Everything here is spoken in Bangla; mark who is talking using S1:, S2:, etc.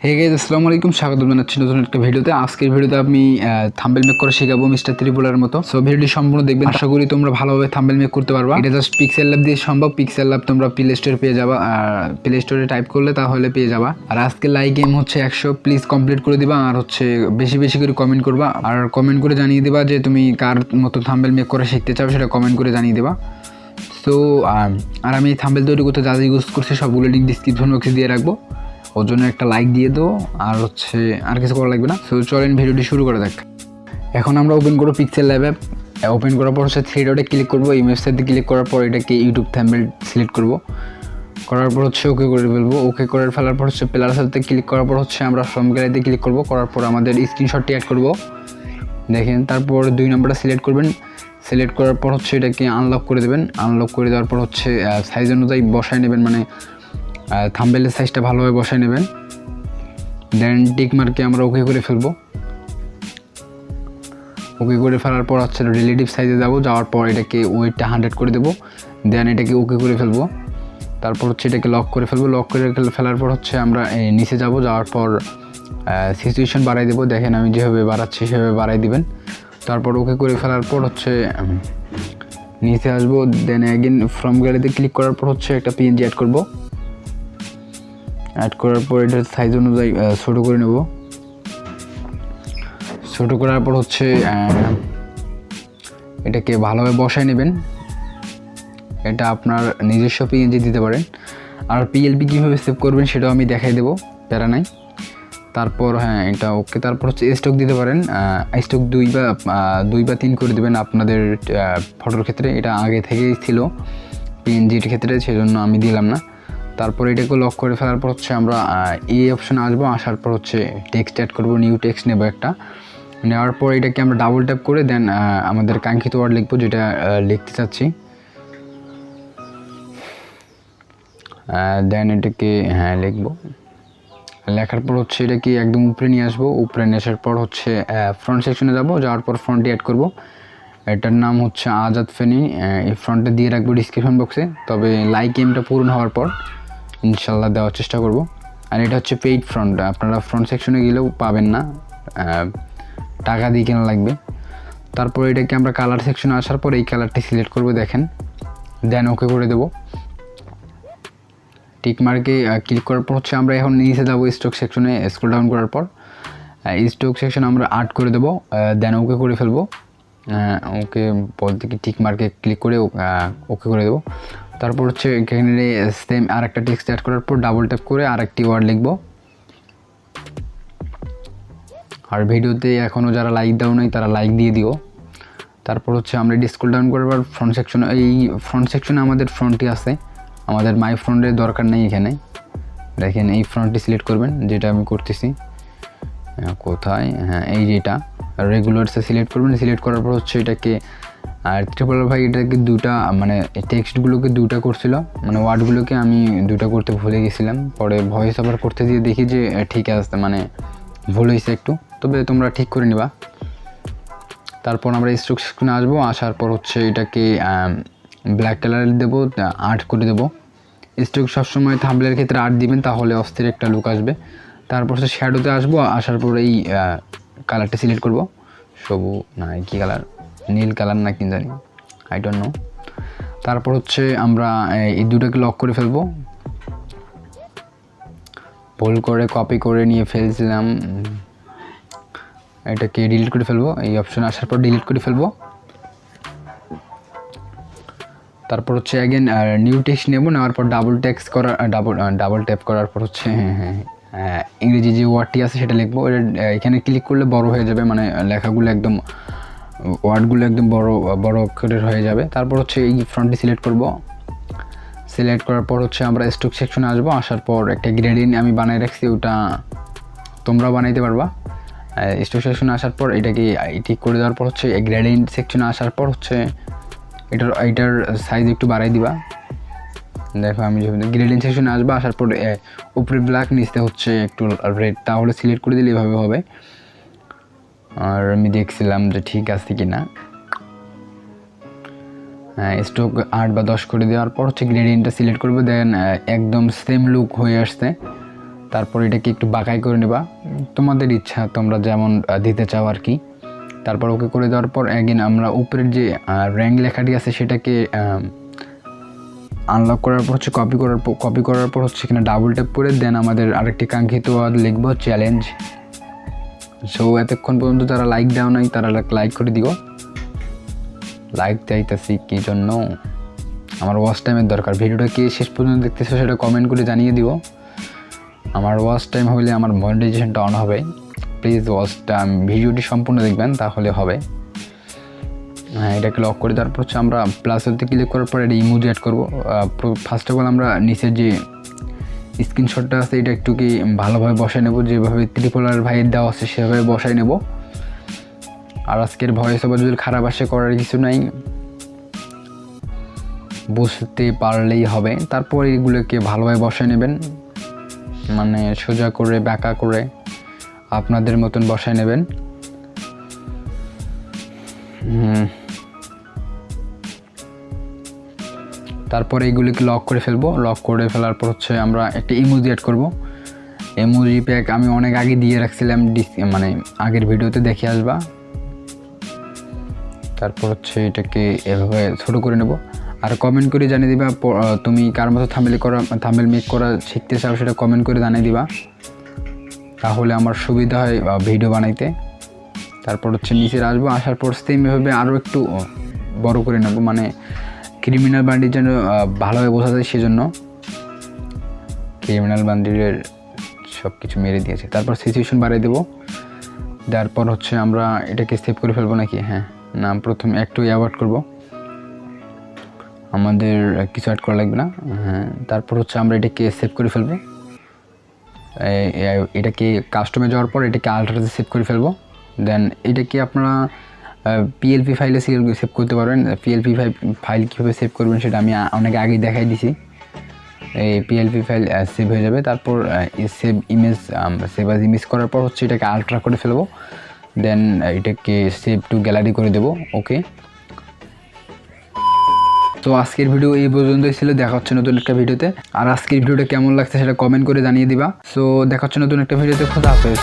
S1: হে গাইস, আসসালামু আলাইকুম। স্বাগত জানাচ্ছি নতুন একটা ভিডিওতে। আজকের ভিডিওতে আমি থাম্বনেল মেক করা শেখাবো মিস্টার ত্রিপুরার মতো। সো ভিডিওটি সম্পূর্ণ দেখবেন, আশা করি তোমরা ভালোভাবে থাম্বনেল মেক করতে পারবা। এটা জাস্ট পিক্সেলল্যাব দিয়ে সম্ভব। পিক্সেলল্যাব তোমরা প্লে স্টোরে পেয়ে যাবা, প্লে স্টোরে টাইপ করলে তাহলে পেয়ে যাবা। আর আজকে লাইক গেম হচ্ছে 100, প্লিজ কমপ্লিট করে দিবা। আর হচ্ছে বেশি বেশি করে কমেন্ট করবা, আর কমেন্ট করে জানিয়ে দিবা যে তুমি কার মতো থাম্বনেল মেক করা শিখতে চাও, সেটা কমেন্ট করে জানিয়ে দিবা। সো আর আমি থাম্বনেল তৈরি করতে যা যা ইউজ করছি সবগুলো লিঙ্ক ডিসক্রিপশন বক্সে দিয়ে রাখবো। ওর জন্য একটা লাইক দিয়ে দাও, আর হচ্ছে আর কিছু করা লাগবে না। সো চলেন ভিডিওটি শুরু করা যাক। এখন আমরা ওপেন করবো পিক্সেলল্যাব অ্যাপ। ওপেন করার পর হচ্ছে থ্রি ডটে ক্লিক করবো। এই ওয়েবসাইটে ক্লিক করার পর এটাকে ইউটিউব থাম্বনেল সিলেক্ট করবো। করার পর হচ্ছে ওকে করে ফেলবো। ওকে করে ফেলার পর হচ্ছে প্লাস সাথে ক্লিক করার পর হচ্ছে আমরা ফ্রম গ্যালারিতে ক্লিক করবো। করার পর আমাদের স্ক্রিনশটটি অ্যাড করবো, দেখেন। তারপর 2 নম্বরটা সিলেক্ট করবেন। সিলেক্ট করার পর হচ্ছে এটাকে আনলক করে দেবেন। আনলক করে দেওয়ার পর হচ্ছে সাইজ অনুযায়ী বসায় নেবেন, মানে থাম্বনেলের সাইজটা ভালোভাবে বসায় নেবেন। দেন টিক মার্কে আমরা ওকে করে ফেলবো। ওকে করে ফেলার পর হচ্ছে রিলেটিভ সাইজে যাওয়ার পর এটাকে ওয়েটটা 100 করে দেবো। দেন এটাকে ওকে করে ফেলবো। তারপর হচ্ছে এটাকে লক করে ফেলবো। লক করে ফেলার পর হচ্ছে আমরা নিচে যাওয়ার পর সিচুয়েশন বাড়াই দেবো। দেখেন আমি যেভাবে বাড়াচ্ছি সেভাবে বাড়াই দিবেন। তারপর ওকে করে ফেলার পর হচ্ছে নিচে আসবো। দেন অ্যাগেন ফ্রম গ্যালারিতে ক্লিক করার পর হচ্ছে একটা পিএনজি অ্যাড করবো। অ্যাড করার পর এটার সাইজ অনুযায়ী ছোটো করে নেব। ছোটো করার পর হচ্ছে এটাকে ভালোভাবে বসায় নেবেন। এটা আপনার নিজস্ব পিএনজি দিতে পারেন। আর পিএলপি কীভাবে সেভ করবেন সেটাও আমি দেখাই দেবো, প্যারা নাই। তারপর এটা ওকে। তারপর হচ্ছে স্টক দিতে পারেন। স্টক 2 বা 3 করে দেবেন আপনাদের ফটোর ক্ষেত্রে। এটা আগে থেকেই ছিল পিএনজির ক্ষেত্রে, সেজন্য আমি দিলাম না। তারপর এটাকে লক করে ফেলার পর হচ্ছে আমরা এই অপশানে আসবো। আসার পর হচ্ছে টেক্সট অ্যাড করবো। নিউ টেক্সট নেব একটা। নেওয়ার পর এটাকে আমরা ডাবল ট্যাপ করে দেন আমাদের কাঙ্ক্ষিত ওয়ার্ড লিখবো, যেটা লিখতে চাচ্ছি। দেন এটাকে লিখবো। লেখার পর হচ্ছে এটাকে একদম উপরে নিয়ে আসবো। উপরে নিয়ে আসার পর হচ্ছে ফ্রন্ট সেকশনে যাওয়ার পর ফ্রন্টে অ্যাড করবো। এটার নাম হচ্ছে আজাদ ফেনি। এই ফ্রন্টে দিয়ে রাখবো ডিসক্রিপশন বক্সে। তবে লাইক এমটা পূরণ হওয়ার পর ইনশাল্লাহ দেওয়ার চেষ্টা করব। আর এটা হচ্ছে পেইড ফ্রন্ট, আপনারা ফ্রন্ট সেকশনে গেলেও পাবেন না, টাকা দিয়ে কেনা লাগবে। তারপর এটাকে আমরা কালার সেকশনে আসার পর এই কালারটি সিলেক্ট করবো, দেখেন। দেন ওকে করে দেবো। টিক মার্কে ক্লিক করার পর হচ্ছে আমরা এখন নিচে যাবো স্টক সেকশনে। স্ক্রল ডাউন করার পর স্টক সেকশন আমরা 8 করে দেবো। দেন ওকে করে ফেলবো। ওকে বলতে কি টিক মার্কে ক্লিক করে ওকে করে দেবো। তারপর হচ্ছে এখানে সেম আর একটা টেক্সট অ্যাড করার পর ডাবল ট্যাপ করে আরেকটি ওয়ার্ড লিখবো। আর ভিডিওতে এখনও যারা লাইক দাও নাই তারা লাইক দিয়ে দিও। তারপর হচ্ছে আমরা স্ক্রল ডাউন করবার ফ্রন্ট সেকশনে, এই ফ্রন্ট সেকশনে আমাদের ফ্রন্টটি আছে, আমাদের মাই ফ্রন্টের দরকার নেই এখানে। দেখেন এই ফ্রন্টটি সিলেক্ট করবেন, যেটা আমি করতেছি। কোথায়, এই যেটা রেগুলারসে সিলেক্ট করবেন। সিলেক্ট করার পর হচ্ছে এটাকে আর ত্রিপুরা ভাই এটাকে মানে টেক্সটগুলোকে 2টা করছিল, মানে ওয়ার্ডগুলোকে আমি 2টা করতে ভুলে গেছিলাম। পরে ভয়েস ওভার করতে দিয়ে দেখি যে ঠিক আছে, মানে ভুল হয়েছে একটু, তবে তোমরা ঠিক করে নিবা। তারপর আমরা স্ট্রোক সেকশনে আসবো। আসার পর হচ্ছে এটাকে ব্ল্যাক কালার দেবো, 8 করে দেবো। স্ট্রোক সবসময় থাম্বনেলের ক্ষেত্রে 8 দিবেন, তাহলে অস্থির একটা লুক আসবে। তারপর হচ্ছে শ্যাডোতে আসবো। আসার পর এই কালারটা সিলেক্ট করবো। কী কালার, নীল কালার না কি জানি, আই ডোন্ট নো। তারপর হচ্ছে আমরা এই 2টাকে লক করে ফেলবো। ভুল করে কপি করে নিয়ে ফেলছিলাম, এটাকে ডিলিট করে ফেলবো। এই অপশনে আসার পর ডিলিট করে ফেলবো। তারপর হচ্ছে অ্যাগেন নিউ টেক্সট নেওয়ার পর ডাবল ট্যাপ করার পর হচ্ছে ইংরেজি যে ওয়ার্ডটি আছে সেটা লিখবো। এখানে ক্লিক করলে বড় হয়ে যাবে, মানে লেখাগুলো একদম, ওয়ার্ডগুলো একদম বড় অক্ষরের হয়ে যাবে। তারপর হচ্ছে এই ফ্রন্টটি সিলেক্ট করব। সিলেক্ট করার পর হচ্ছে আমরা স্টক সেকশনে আসবো। আসার পর একটা গ্রেডিয়েন্ট আমি বানিয়ে রাখছি, ওটা তোমরা বানাইতে পারবা। স্টক সেকশনে আসার পর এটাকে ঠিক করে দেওয়ার পর হচ্ছে গ্রেডিয়েন্ট সেকশনে আসার পর হচ্ছে এটার সাইজ একটু বাড়াই দিবা। দেখো আমি গ্রেডিয়েন্ট সেকশনে আসবো। আসার পর উপরে ব্ল্যাক, নিচে হচ্ছে একটু রেড, তাহলে সিলেক্ট করে দিলে এভাবে হবে। আর আমি দেখছিলাম যে ঠিক আছে কি না। স্ট্রোক 8 বা 10 করে দেওয়ার পর হচ্ছে গ্রেডিয়েন্টটা সিলেক্ট করবো। দেন একদম সেম লুক হয়ে আসছে। তারপর এটাকে একটু বাঁকাই করে নেবা, তোমাদের ইচ্ছা তোমরা যেমন দিতে চাও আর কি। তারপর ওকে করে দেওয়ার পর অ্যাগেন আমরা উপরের যে র্যাঙ্ক লেখাটি আছে সেটাকে আনলক করার পর হচ্ছে কপি করার পর হচ্ছে এখানে ডাবল ট্যাপ করে দেন আমাদের আরেকটি কাঙ্ক্ষিত ওয়ার্ড লিখবো চ্যালেঞ্জ। সো এতক্ষণ পর্যন্ত যারা লাইক দাও নাই তারা লাইক করে দিও। লাইক চাইতেছি কি জন্য, আমার ওয়াচ টাইমের দরকার। ভিডিওটা কে শেষ পর্যন্ত দেখতেছো সেটা কমেন্ট করে জানিয়ে দিও। আমার ওয়াচ টাইম হলে আমার মনিটাইজেশনটা অন হবে। প্লিজ ওয়াচটা ভিডিওটি সম্পূর্ণ দেখবেন তাহলে হবে। হ্যাঁ, এটাকে লক করে তারপর হচ্ছে আমরা প্লাস হতে ক্লিক করার পর এটা ইমোজি অ্যাড করবো। ফার্স্ট অফ অল আমরা নিচের যে স্ক্রিনশটটা আছে এটা একটু কি ভালোভাবে বসায় নেব, যেভাবে ত্রিপোলার ভাইয়ের দেওয়া আছে সেভাবে বসায় নেব। আর আজকের ভয়েস ওভার যদি খারাপ আসে করার কিছু নাই, বুঝতে পারলেই হবে। তারপর এগুলোকে ভালোভাবে বসায় নেবেন, মানে সোজা করে বাঁকা করে আপনাদের মতন বসায় নেবেন। তারপরে এইগুলিকে লক করে ফেলবো। লক করে ফেলার পর হচ্ছে আমরা একটা ইমোজি অ্যাড করবো। ইমোজি প্যাক আমি অনেক আগে দিয়ে রাখছিলাম, মানে আগের ভিডিওতে দেখে আসবা। তারপর হচ্ছে এটাকে এভাবে ছোটো করে নেব। আর কমেন্ট করে জানিয়ে দিবা তুমি কার মতো থাম্বনেল মেক করা শিখতে চাও, সেটা কমেন্ট করে জানিয়ে দিবা, তাহলে আমার সুবিধা হয় ভিডিও বানাইতে। তারপর হচ্ছে নিচে আসবো, আসার পর সেম এভাবে আরও একটু বড় করে নেব, মানে ক্রিমিনাল বান্ডির জন্য ভালোভাবে বোঝা যায় সেজন্য। ক্রিমিনাল বান্ডিলের সব কিছু মেরে দিয়েছে। তারপর সিচুয়েশন বাড়িয়ে দেবো। তারপর হচ্ছে আমরা এটাকে সেভ করে ফেলবো নাকি? হ্যাঁ, না প্রথমে একটু অ্যাভয়েড করব, আমাদের কিছু অ্যাড করা লাগবে না। হ্যাঁ, তারপর হচ্ছে আমরা এটাকে সেভ করে ফেলবো। এটাকে কাস্টমে যাওয়ার পর এটাকে আল্ট্রাতে সেভ করে ফেলবো। দেন এটাকে আপনারা পিএলপি ফাইলে সেভ করতে পারবেন। পিএলপি ফাইল কীভাবে সেভ করবেন সেটা আমি অনেক আগেই দেখাই দিছি। এই পিএলপি ফাইল সেভ হয়ে যাবে। তারপর সেভ অ্যাজ ইমেজ করার পর হচ্ছে এটাকে আল্ট্রা করে ফেলবো। দেন এটাকে সেভ টু গ্যালারি করে দেবো। ওকে, তো আজকের ভিডিও এই পর্যন্তই ছিল। দেখা হচ্ছে নতুন একটা ভিডিওতে। আর আজকের ভিডিওটা কেমন লাগছে সেটা কমেন্ট করে জানিয়ে দিবা। সো দেখা হচ্ছে নতুন একটা ভিডিওতে। খোদা হাফেজ।